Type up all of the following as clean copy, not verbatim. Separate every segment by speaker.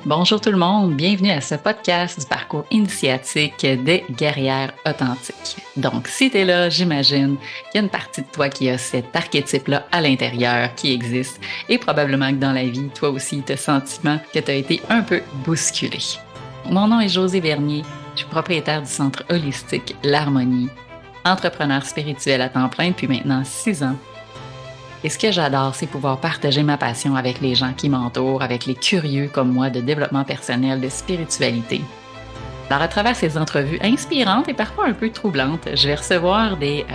Speaker 1: Bonjour tout le monde, bienvenue à ce podcast du parcours initiatique des guerrières authentiques. Donc, si tu es là, j'imagine qu'il y a une partie de toi qui a cet archétype-là à l'intérieur qui existe et probablement que dans la vie, toi aussi, tu as le sentiment que tu as été un peu bousculé. Mon nom est Josée Vernier, je suis propriétaire du centre holistique L'Harmonie, entrepreneur spirituel à temps plein depuis maintenant 6 ans. Et ce que j'adore, c'est pouvoir partager ma passion avec les gens qui m'entourent, avec les curieux comme moi de développement personnel, de spiritualité. Alors, à travers ces entrevues inspirantes et parfois un peu troublantes, je vais recevoir des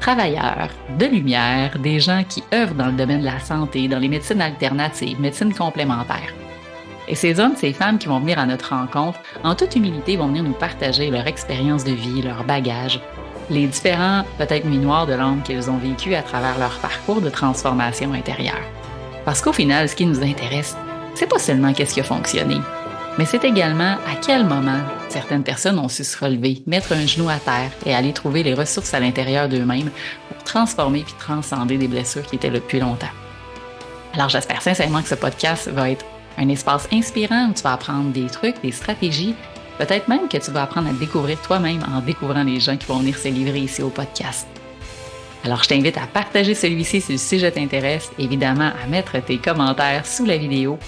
Speaker 1: travailleurs de lumière, des gens qui œuvrent dans le domaine de la santé, dans les médecines alternatives, médecines complémentaires. Et ces hommes, ces femmes qui vont venir à notre rencontre, en toute humilité, vont venir nous partager leur expérience de vie, leur bagage, les différents, peut-être nuits noires de l'âme qu'ils ont vécues à travers leur parcours de transformation intérieure. Parce qu'au final, ce qui nous intéresse, c'est pas seulement qu'est-ce qui a fonctionné, mais c'est également à quel moment certaines personnes ont su se relever, mettre un genou à terre et aller trouver les ressources à l'intérieur d'eux-mêmes pour transformer puis transcender des blessures qui étaient là depuis longtemps. Alors j'espère sincèrement que ce podcast va être un espace inspirant où tu vas apprendre des trucs, des stratégies, peut-être même que tu vas apprendre à te découvrir toi-même en découvrant les gens qui vont venir se livrer ici au podcast. Alors je t'invite à partager celui-ci si le sujet t'intéresse, évidemment à mettre tes commentaires sous la vidéo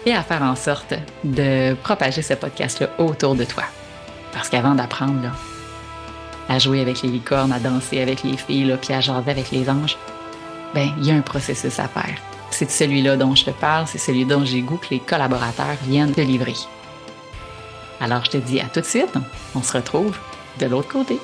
Speaker 1: et à faire en sorte de propager ce podcast-là autour de toi. Parce qu'avant d'apprendre là, à jouer avec les licornes, à danser avec les filles, là, puis à jaser avec les anges, ben il y a un processus à faire. C'est celui-là dont je te parle, c'est celui dont j'ai goût que les collaborateurs viennent te livrer. Alors je te dis à tout de suite, on se retrouve de l'autre côté.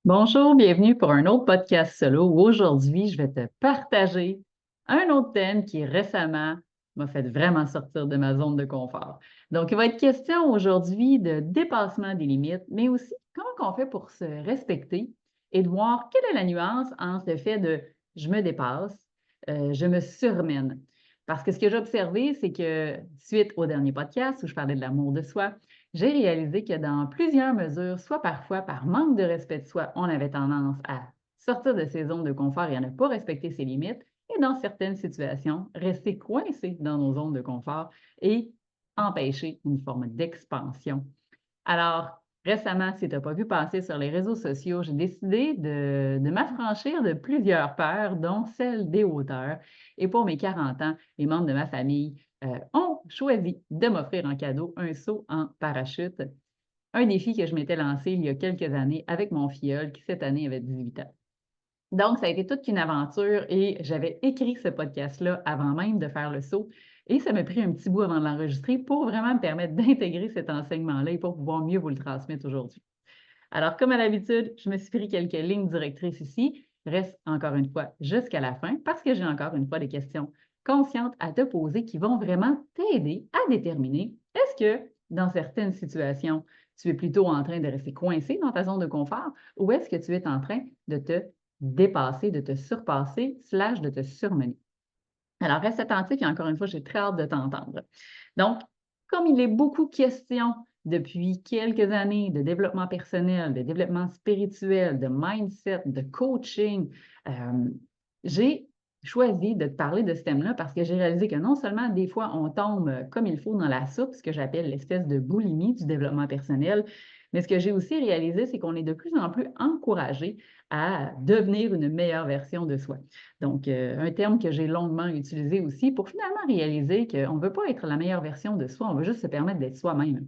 Speaker 1: Bonjour, bienvenue pour un autre podcast solo où aujourd'hui je vais te partager un autre thème qui récemment m'a fait vraiment sortir de ma zone de confort. Donc, il va être question aujourd'hui de dépassement des limites, mais aussi comment on fait pour se respecter et de voir quelle est la nuance entre le fait de je me dépasse, je me surmène. Parce que ce que j'ai observé, c'est que suite au dernier podcast où je parlais de l'amour de soi, j'ai réalisé que dans plusieurs mesures, soit parfois par manque de respect de soi, on avait tendance à sortir de ses zones de confort et à ne pas respecter ses limites, et dans certaines situations, rester coincé dans nos zones de confort et empêcher une forme d'expansion. Alors, récemment, si tu n'as pas vu passer sur les réseaux sociaux, j'ai décidé de m'affranchir de plusieurs peurs, dont celle des hauteurs. Et pour mes 40 ans, les membres de ma famille ont choisi de m'offrir en cadeau un saut en parachute, un défi que je m'étais lancé il y a quelques années avec mon filleul qui, cette année, avait 18 ans. Donc, ça a été toute une aventure et j'avais écrit ce podcast-là avant même de faire le saut et ça m'a pris un petit bout avant de l'enregistrer pour vraiment me permettre d'intégrer cet enseignement-là et pour pouvoir mieux vous le transmettre aujourd'hui. Alors, comme à l'habitude, je me suis pris quelques lignes directrices ici. Reste encore une fois jusqu'à la fin parce que j'ai encore une fois des questions conscientes à te poser qui vont vraiment t'aider à déterminer est-ce que dans certaines situations, tu es plutôt en train de rester coincé dans ta zone de confort ou est-ce que tu es en train de te dépasser, de te surpasser, slash de te surmener. Alors, reste attentif et encore une fois, j'ai très hâte de t'entendre. Donc, comme il est beaucoup question depuis quelques années de développement personnel, de développement spirituel, de mindset, de coaching, j'ai choisi de te parler de ce thème-là parce que j'ai réalisé que non seulement des fois on tombe comme il faut dans la soupe, ce que j'appelle l'espèce de boulimie du développement personnel, mais ce que j'ai aussi réalisé, c'est qu'on est de plus en plus encouragé à devenir une meilleure version de soi. Donc, un terme que j'ai longuement utilisé aussi pour finalement réaliser qu'on ne veut pas être la meilleure version de soi, on veut juste se permettre d'être soi-même.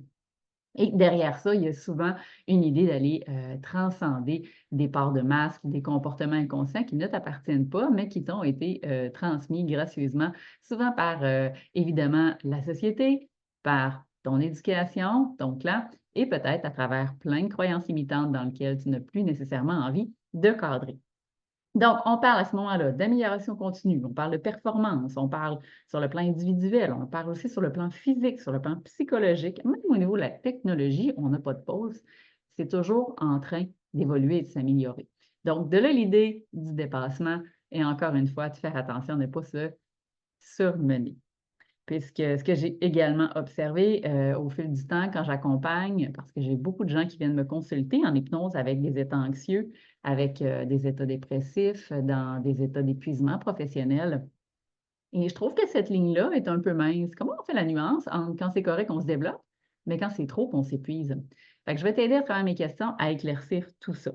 Speaker 1: Et derrière ça, il y a souvent une idée d'aller transcender des parts de masque, des comportements inconscients qui ne t'appartiennent pas, mais qui t'ont été transmis gracieusement, souvent par évidemment la société, par ton éducation, ton clan, et peut-être à travers plein de croyances limitantes dans lesquelles tu n'as plus nécessairement envie de cadrer. Donc, on parle à ce moment-là d'amélioration continue, on parle de performance, on parle sur le plan individuel, on parle aussi sur le plan physique, sur le plan psychologique, même au niveau de la technologie, on n'a pas de pause. C'est toujours en train d'évoluer et de s'améliorer. Donc, de là, l'idée du dépassement et encore une fois, de faire attention à ne pas se surmener. puisque ce que j'ai également observé au fil du temps quand j'accompagne, parce que j'ai beaucoup de gens qui viennent me consulter en hypnose avec des états anxieux, avec des états dépressifs, dans des états d'épuisement professionnel. Et je trouve que cette ligne-là est un peu mince. Comment on fait la nuance entre quand c'est correct, on se développe, mais quand c'est trop, on s'épuise? Fait que je vais t'aider à travers mes questions à éclaircir tout ça.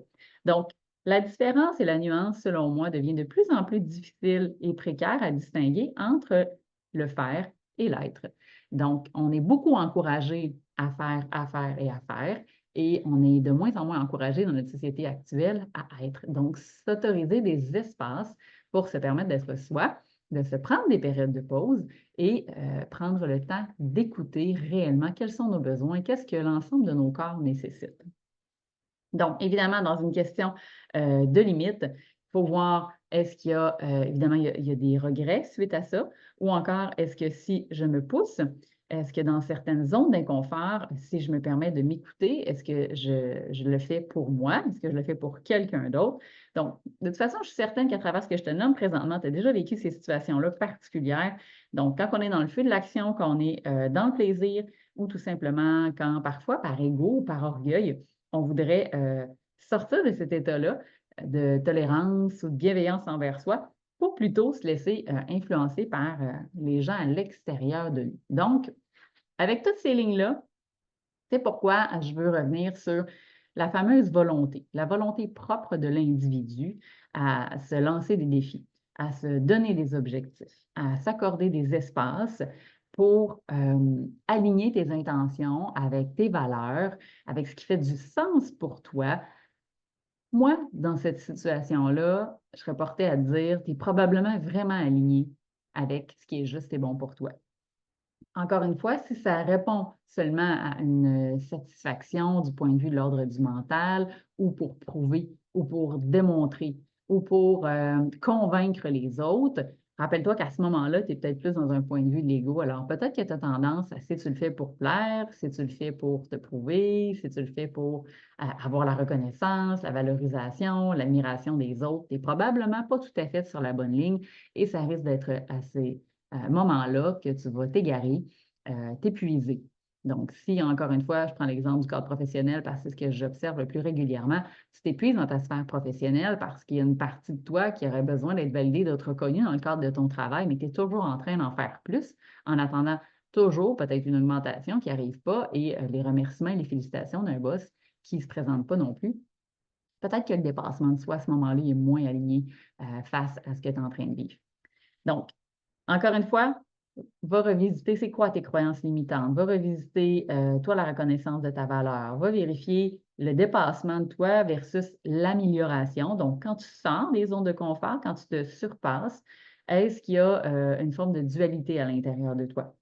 Speaker 1: Donc, la différence et la nuance, selon moi, devient de plus en plus difficile et précaire à distinguer entre le faire et l'être. Donc, on est beaucoup encouragé à faire et à faire, et on est de moins en moins encouragé dans notre société actuelle à être. Donc, s'autoriser des espaces pour se permettre d'être soi, de se prendre des périodes de pause et prendre le temps d'écouter réellement quels sont nos besoins, qu'est-ce que l'ensemble de nos corps nécessitent. Donc, évidemment, dans une question de limite, il faut voir est-ce qu'il y a, évidemment, il y a des regrets suite à ça, ou encore est-ce que si je me pousse, est-ce que dans certaines zones d'inconfort, si je me permets de m'écouter, est-ce que je le fais pour moi? Est-ce que je le fais pour quelqu'un d'autre? Donc, de toute façon, je suis certaine qu'à travers ce que je te nomme présentement, tu as déjà vécu ces situations-là particulières. Donc, quand on est dans le feu de l'action, quand on est dans le plaisir, ou tout simplement quand parfois par ego ou par orgueil, on voudrait sortir de cet état-là de tolérance ou de bienveillance envers soi pour plutôt se laisser influencer par les gens à l'extérieur de nous. Donc, avec toutes ces lignes-là, c'est pourquoi je veux revenir sur la fameuse volonté, la volonté propre de l'individu à se lancer des défis, à se donner des objectifs, à s'accorder des espaces pour aligner tes intentions avec tes valeurs, avec ce qui fait du sens pour toi. Moi, dans cette situation-là, je serais portée à te dire, tu es probablement vraiment aligné avec ce qui est juste et bon pour toi. Encore une fois, si ça répond seulement à une satisfaction du point de vue de l'ordre du mental ou pour prouver ou pour démontrer ou pour convaincre les autres, rappelle-toi qu'à ce moment-là, tu es peut-être plus dans un point de vue de l'ego. Alors peut-être que tu as tendance à, si tu le fais pour plaire, si tu le fais pour te prouver, si tu le fais pour avoir la reconnaissance, la valorisation, l'admiration des autres, tu n'es probablement pas tout à fait sur la bonne ligne et ça risque d'être assez moment-là que tu vas t'égarer, t'épuiser. Donc, si, encore une fois, je prends l'exemple du cadre professionnel parce que c'est ce que j'observe le plus régulièrement, tu t'épuises dans ta sphère professionnelle parce qu'il y a une partie de toi qui aurait besoin d'être validée, d'être reconnue dans le cadre de ton travail, mais tu es toujours en train d'en faire plus en attendant toujours peut-être une augmentation qui n'arrive pas et les remerciements et les félicitations d'un boss qui ne se présente pas non plus. Peut-être que le dépassement de soi à ce moment-là est moins aligné face à ce que tu es en train de vivre. Donc, encore une fois, va revisiter c'est quoi tes croyances limitantes, va revisiter toi la reconnaissance de ta valeur, va vérifier le dépassement de toi versus l'amélioration. Donc, quand tu sors des zones de confort, quand tu te surpasses, est-ce qu'il y a une forme de dualité à l'intérieur de toi?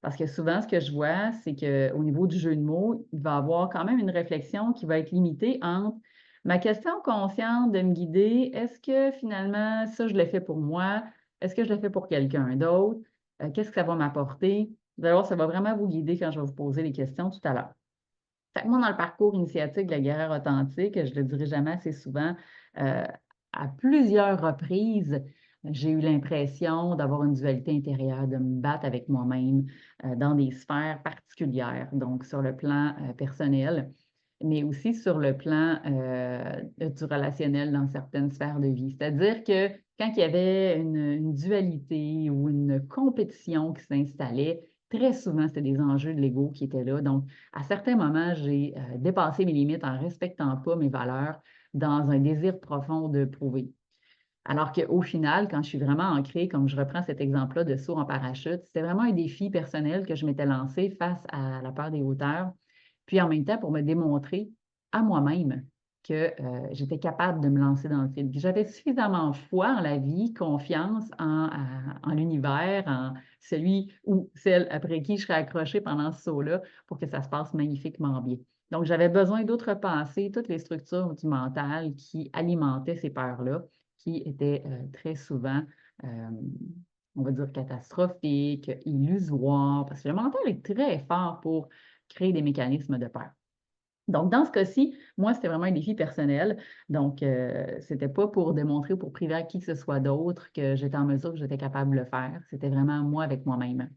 Speaker 1: Parce que souvent, ce que je vois, c'est qu'au niveau du jeu de mots, il va y avoir quand même une réflexion qui va être limitée entre ma question consciente de me guider, est-ce que finalement, ça, je le fais pour moi? Est-ce que je le fais pour quelqu'un d'autre? Qu'est-ce que ça va m'apporter? Vous allez voir, ça va vraiment vous guider quand je vais vous poser les questions tout à l'heure. Fait que moi, dans le parcours initiatique de la guerrière authentique, je le dirai jamais assez souvent, euh, à plusieurs reprises, j'ai eu l'impression d'avoir une dualité intérieure, de me battre avec moi-même dans des sphères particulières, donc sur le plan personnel, mais aussi sur le plan du relationnel dans certaines sphères de vie. C'est-à-dire que quand il y avait une dualité ou une compétition qui s'installait, très souvent, c'était des enjeux de l'ego qui étaient là. Donc, à certains moments, j'ai dépassé mes limites en respectant pas mes valeurs dans un désir profond de prouver. Alors qu'au final, quand je suis vraiment ancrée, comme je reprends cet exemple-là de saut en parachute, c'était vraiment un défi personnel que je m'étais lancé face à la peur des hauteurs, puis en même temps pour me démontrer à moi-même que j'étais capable de me lancer dans le film. J'avais suffisamment foi en la vie, confiance en l'univers, en celui ou celle après qui je serais accrochée pendant ce saut-là pour que ça se passe magnifiquement bien. Donc, j'avais besoin d'outrepasser toutes les structures du mental qui alimentaient ces peurs-là qui étaient très souvent, euh, on va dire, catastrophiques, illusoires, parce que le mental est très fort pour créer des mécanismes de peur. Donc, dans ce cas-ci, moi, c'était vraiment un défi personnel. Donc, c'était pas pour démontrer ou pour priver à qui que ce soit d'autre que j'étais en mesure, que j'étais capable de le faire. C'était vraiment moi avec moi-même.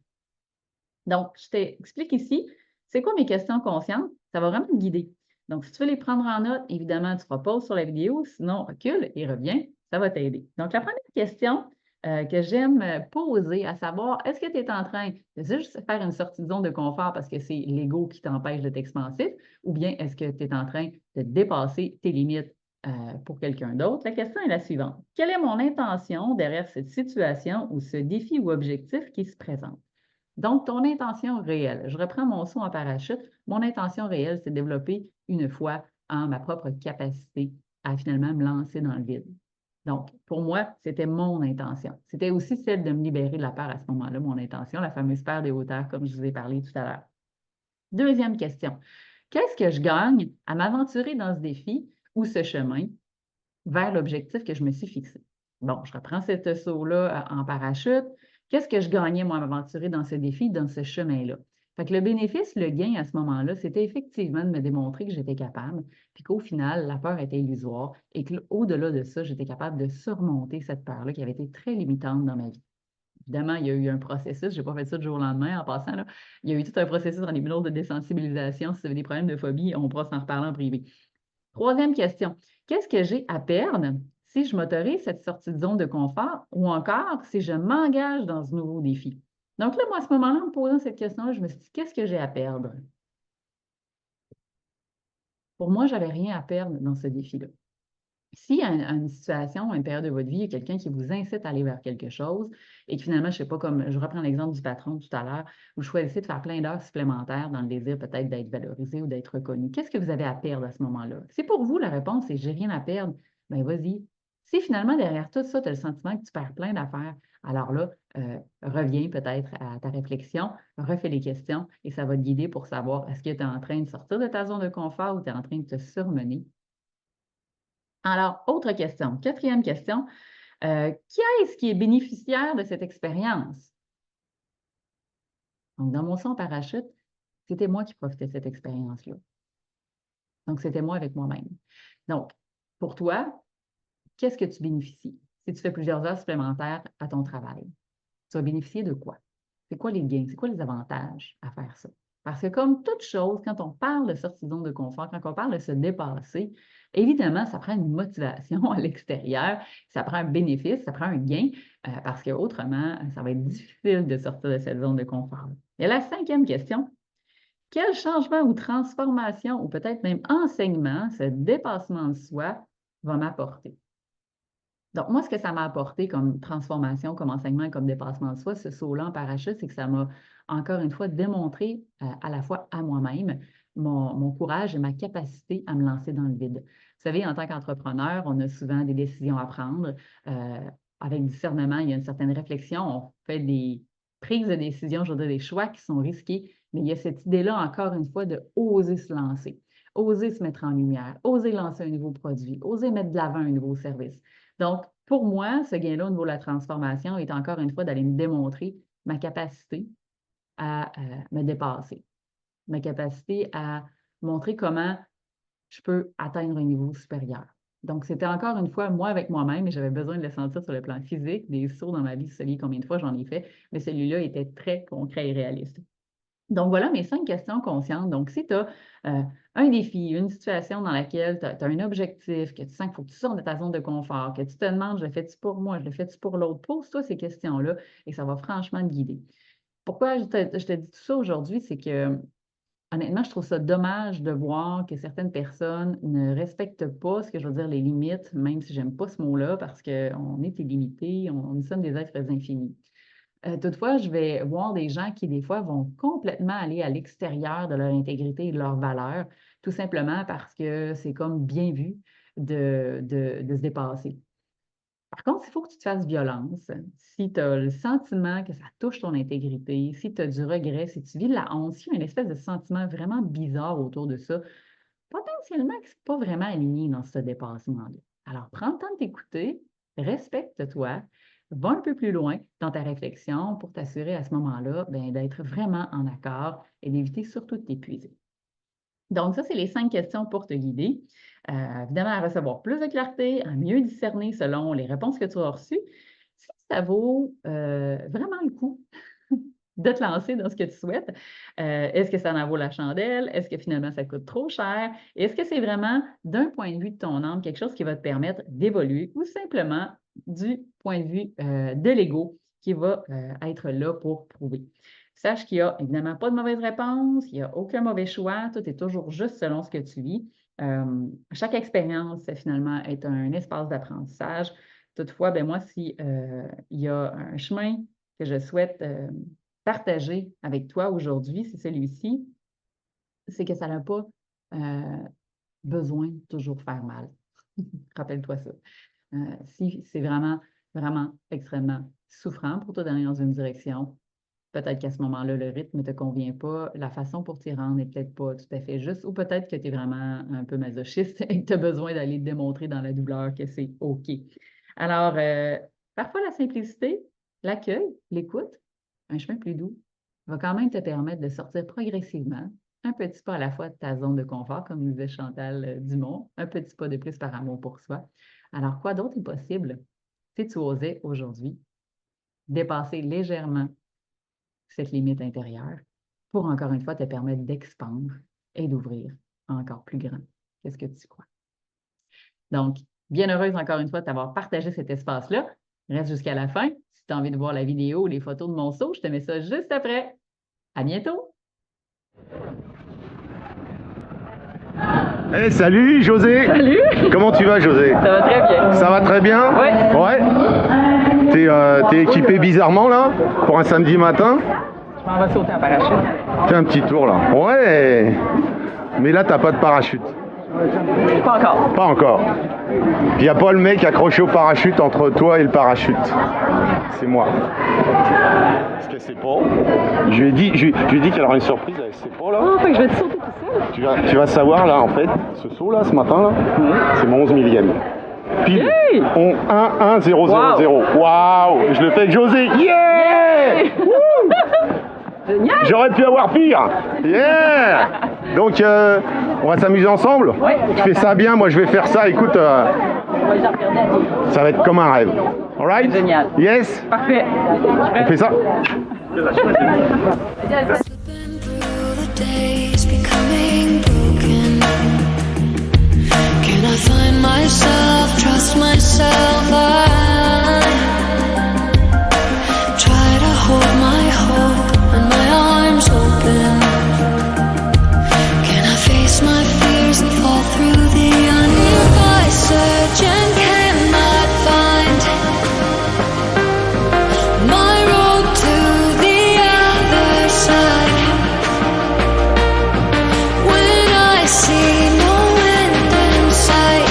Speaker 1: Donc, je t'explique ici, c'est quoi mes questions conscientes? Ça va vraiment te guider. Donc, si tu veux les prendre en note, évidemment, tu feras pause sur la vidéo, sinon recule et reviens, ça va t'aider. Donc, la première question que j'aime poser, à savoir, est-ce que tu es en train de juste faire une sortie de zone de confort parce que c'est l'ego qui t'empêche d'être expansif, ou bien est-ce que tu es en train de dépasser tes limites pour quelqu'un d'autre? La question est la suivante. Quelle est mon intention derrière cette situation ou ce défi ou objectif qui se présente? Donc, ton intention réelle, je reprends mon saut en parachute. Mon intention réelle, c'est de développer une foi en ma propre capacité à finalement me lancer dans le vide. Donc, pour moi, c'était mon intention. C'était aussi celle de me libérer de la peur à ce moment-là, mon intention, la fameuse peur des hauteurs, comme je vous ai parlé tout à l'heure. Deuxième question. Qu'est-ce que je gagne à m'aventurer dans ce défi ou ce chemin vers l'objectif que je me suis fixé? Bon, je reprends cette saut-là en parachute. Qu'est-ce que je gagnais, moi, à m'aventurer dans ce défi, dans ce chemin-là? Fait que le bénéfice, le gain à ce moment-là, c'était effectivement de me démontrer que j'étais capable, puis qu'au final, la peur était illusoire et qu'au-delà de ça, j'étais capable de surmonter cette peur-là qui avait été très limitante dans ma vie. Évidemment, il y a eu un processus, je n'ai pas fait ça du jour au lendemain en passant, là. Il y a eu tout un processus en hypnose de désensibilisation. Si vous avez des problèmes de phobie, on pourra s'en reparler en privé. Troisième question. Qu'est-ce que j'ai à perdre si je m'autorise cette sortie de zone de confort ou encore si je m'engage dans ce nouveau défi? Donc là, moi, à ce moment-là, en me posant cette question-là, je me suis dit, qu'est-ce que j'ai à perdre? Pour moi, je n'avais rien à perdre dans ce défi-là. S'il y a une situation, une période de votre vie, il y a quelqu'un qui vous incite à aller vers quelque chose et que finalement, je ne sais pas, comme je reprends l'exemple du patron tout à l'heure, vous choisissez de faire plein d'heures supplémentaires dans le désir peut-être d'être valorisé ou d'être reconnu. Qu'est-ce que vous avez à perdre à ce moment-là? Si pour vous, la réponse est j'ai rien à perdre, bien vas-y. Si finalement, derrière tout ça, tu as le sentiment que tu perds plein d'affaires, alors là, reviens peut-être à ta réflexion, refais les questions et ça va te guider pour savoir est-ce que tu es en train de sortir de ta zone de confort ou tu es en train de te surmener. Alors, autre question, quatrième question. Qui est-ce qui est bénéficiaire de cette expérience? Donc, dans mon saut en parachute, c'était moi qui profitais de cette expérience-là. Donc, c'était moi avec moi-même. Donc, pour toi, qu'est-ce que tu bénéficies? Si tu fais plusieurs heures supplémentaires à ton travail, tu vas bénéficier de quoi? C'est quoi les gains? C'est quoi les avantages à faire ça? Parce que comme toute chose, quand on parle de sortie de zone de confort, quand on parle de se dépasser, évidemment, ça prend une motivation à l'extérieur, ça prend un bénéfice, ça prend un gain, parce qu'autrement, ça va être difficile de sortir de cette zone de confort. Et la cinquième question, quel changement ou transformation, ou peut-être même enseignement, ce dépassement de soi va m'apporter? Donc, moi, ce que ça m'a apporté comme transformation, comme enseignement, comme dépassement de soi, ce saut-là en parachute, c'est que ça m'a encore une fois démontré à la fois à moi-même mon courage et ma capacité à me lancer dans le vide. Vous savez, en tant qu'entrepreneur, on a souvent des décisions à prendre. euh, Avec discernement, il y a une certaine réflexion. On fait des prises de décision, je veux dire, des choix qui sont risqués, mais il y a cette idée-là, encore une fois, de oser se lancer, oser se mettre en lumière, oser lancer un nouveau produit, oser mettre de l'avant un nouveau service. Donc, pour moi, ce gain-là au niveau de la transformation est encore une fois d'aller me démontrer ma capacité à me dépasser, ma capacité à montrer comment je peux atteindre un niveau supérieur. Donc, c'était encore une fois moi avec moi-même et j'avais besoin de le sentir sur le plan physique. Des sauts dans ma vie, vous saviez combien de fois j'en ai fait, mais celui-là était très concret et réaliste. Donc, voilà mes 5 questions conscientes. Donc, si tu as un défi, une situation dans laquelle tu as un objectif, que tu sens qu'il faut que tu sortes de ta zone de confort, que tu te demandes, je le fais-tu pour moi, je le fais-tu pour l'autre, pose-toi ces questions-là et ça va franchement te guider. Pourquoi je te dis tout ça aujourd'hui, c'est que honnêtement, je trouve ça dommage de voir que certaines personnes ne respectent pas, ce que je veux dire, les limites, même si j'aime pas ce mot-là, parce qu'on est illimité, nous sommes des êtres infinis. Toutefois, je vais voir des gens qui, des fois, vont complètement aller à l'extérieur de leur intégrité et de leurs valeurs, tout simplement parce que c'est comme bien vu de se dépasser. Par contre, il faut que tu te fasses violence. Si tu as le sentiment que ça touche ton intégrité, si tu as du regret, si tu vis de la honte, s'il y a une espèce de sentiment vraiment bizarre autour de ça, potentiellement que ce n'est pas vraiment aligné dans ce dépassement-là. Alors, prends le temps de t'écouter, respecte-toi, va un peu plus loin dans ta réflexion pour t'assurer à ce moment-là d'être vraiment en accord et d'éviter surtout de t'épuiser. Donc, ça, c'est les 5 questions pour te guider. Évidemment, à recevoir plus de clarté, à mieux discerner selon les réponses que tu as reçues. Si ça vaut vraiment le coup de te lancer dans ce que tu souhaites. Est-ce que ça en vaut la chandelle? Est-ce que finalement ça coûte trop cher? Est-ce que c'est vraiment, d'un point de vue de ton âme, quelque chose qui va te permettre d'évoluer ou simplement du point de vue de l'ego qui va être là pour prouver? Sache qu'il n'y a évidemment pas de mauvaise réponse, il n'y a aucun mauvais choix, tout est toujours juste selon ce que tu vis. Chaque expérience, finalement, est un espace d'apprentissage. Toutefois, ben moi, si il y a un chemin que je souhaite partager avec toi aujourd'hui, c'est celui-ci, c'est que ça n'a pas besoin de toujours faire mal. Rappelle-toi ça. Si c'est vraiment, vraiment extrêmement souffrant pour toi d'aller dans une direction, peut-être qu'à ce moment-là, le rythme ne te convient pas, la façon pour t'y rendre n'est peut-être pas tout à fait juste, ou peut-être que tu es vraiment un peu masochiste et que tu as besoin d'aller te démontrer dans la douleur que c'est OK. Alors, parfois, la simplicité, l'accueil, l'écoute, un chemin plus doux, va quand même te permettre de sortir progressivement, un petit pas à la fois de ta zone de confort, comme nous disait Chantal Dumont, un petit pas de plus par amour pour soi. Alors, quoi d'autre est possible si tu osais aujourd'hui dépasser légèrement cette limite intérieure pour, encore une fois, te permettre d'expandre et d'ouvrir encore plus grand. Qu'est-ce que tu crois? Donc, bien heureuse, encore une fois, de t'avoir partagé cet espace-là. Reste jusqu'à la fin. Si tu as envie de voir la vidéo ou les photos de mon saut, je te mets ça juste après. À bientôt!
Speaker 2: Hey, salut José!
Speaker 1: Salut!
Speaker 2: Comment tu vas José?
Speaker 1: Ça va très bien.
Speaker 2: Ça va très bien?
Speaker 1: Ouais.
Speaker 2: Ouais? T'es équipé bizarrement là? Pour un samedi matin?
Speaker 1: Je m'en vais sauter en parachute.
Speaker 2: Fais un petit tour là. Ouais! Mais là t'as pas de parachute.
Speaker 1: Pas encore.
Speaker 2: Pas encore. Puis y a pas le mec accroché au parachute entre toi et le parachute. C'est moi. Parce qu'elle sait pas. Je lui ai dit qu'elle aurait une surprise, elle sait pas là.
Speaker 1: Oh, fait que je vais te sauter tout seul.
Speaker 2: Tu vas savoir là en fait, ce saut là ce matin là, c'est mon 11 millième. Pile.
Speaker 1: Hey!
Speaker 2: 1 1 0 0 0. Waouh! Je le fais avec José. Yeah!
Speaker 1: Génial!
Speaker 2: J'aurais pu avoir pire. Yeah! Donc on va s'amuser ensemble.
Speaker 1: Ouais.
Speaker 2: Tu fais ça bien, moi je vais faire ça. Écoute,
Speaker 1: On va les regarder.
Speaker 2: ça va être comme un rêve. Alright?
Speaker 1: Génial.
Speaker 2: Yes?
Speaker 1: Parfait.
Speaker 2: On fait ça?
Speaker 3: Slipping through the days, becoming broken. Can I find myself, trust myself? I try to hold my hope and my arms open. Can I face my fears and fall through the unknown? I search and cannot find my road to the other side. When I see no end in sight,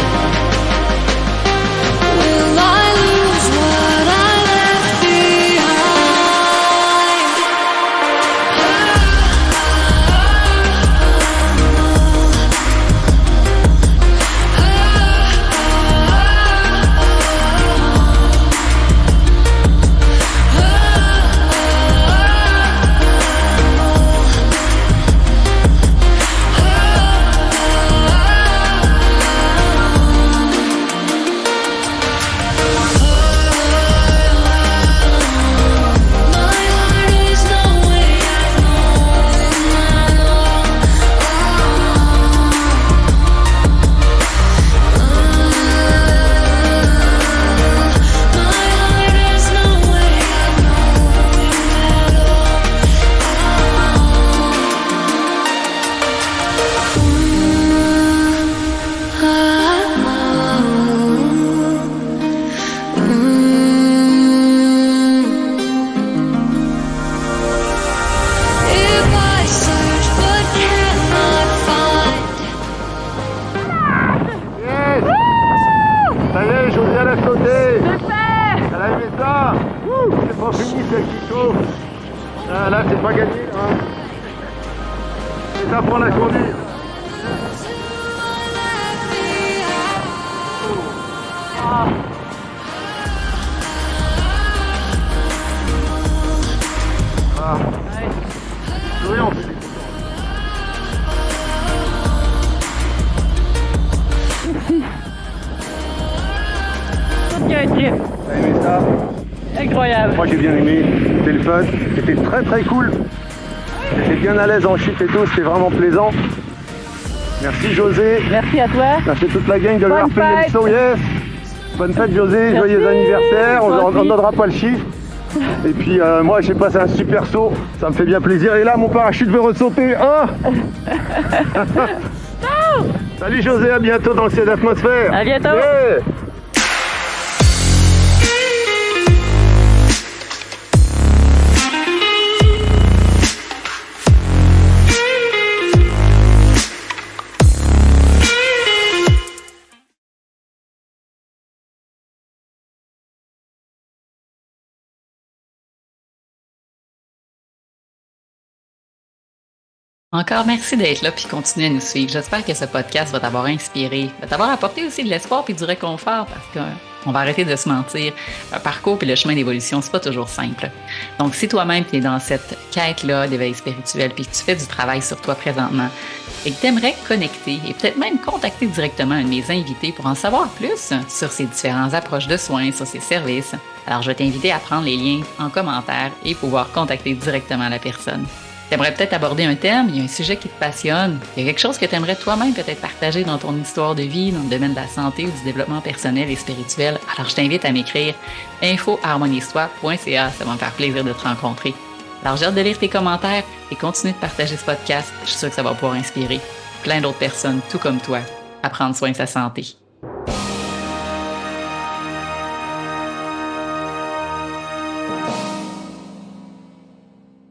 Speaker 3: will I lose what I left behind? My heart is nowhere if I search but cannot find.
Speaker 2: Yes! Ça y est, José, elle a sauté! Elle a aimé ça! C'est pas fini, c'est qui chauffe! Là, c'est pas gagné, hein! C'est ça pour la conduire! Ah. Oui, on fait des
Speaker 1: Tout qu'il y a un trip.
Speaker 2: T'as aimé ça?
Speaker 1: Incroyable.
Speaker 2: Moi, j'ai bien aimé. C'était le fun. C'était très, très cool. J'étais bien à l'aise en chute et tout. C'était vraiment plaisant. Merci, José.
Speaker 1: Merci à toi.
Speaker 2: Merci à toute la gang de
Speaker 1: Bonne
Speaker 2: l'RP
Speaker 1: fête.
Speaker 2: Émission. Yes. Bonne fête, José.
Speaker 1: Merci.
Speaker 2: Joyeux anniversaire.
Speaker 1: Toi
Speaker 2: On
Speaker 1: aussi.
Speaker 2: donnera pas le chiffre. Et puis, moi, j'ai passé un super saut. Ça me fait bien plaisir. Et là, mon parachute veut ressauter. Ah. Salut, José. À bientôt dans le ciel d'atmosphère.
Speaker 1: À bientôt.
Speaker 2: Yeah.
Speaker 4: Encore merci d'être là puis continuer à nous suivre. J'espère que ce podcast va t'avoir inspiré, va t'avoir apporté aussi de l'espoir puis du réconfort parce qu'on va arrêter de se mentir. Le parcours puis le chemin d'évolution, c'est pas toujours simple. Donc, si toi-même tu es dans cette quête-là d'éveil spirituel puis que tu fais du travail sur toi présentement et que tu aimerais connecter et peut-être même contacter directement un de mes invités pour en savoir plus sur ces différentes approches de soins, sur ces services, alors je vais t'inviter à prendre les liens en commentaire et pouvoir contacter directement la personne. Tu aimerais peut-être aborder un thème, il y a un sujet qui te passionne, il y a quelque chose que tu aimerais toi-même peut-être partager dans ton histoire de vie, dans le domaine de la santé ou du développement personnel et spirituel, alors je t'invite à m'écrire info@harmoniestoi.ca, ça va me faire plaisir de te rencontrer. Alors j'ai hâte de lire tes commentaires et continuer de partager ce podcast, je suis sûre que ça va pouvoir inspirer plein d'autres personnes, tout comme toi, à prendre soin de sa santé.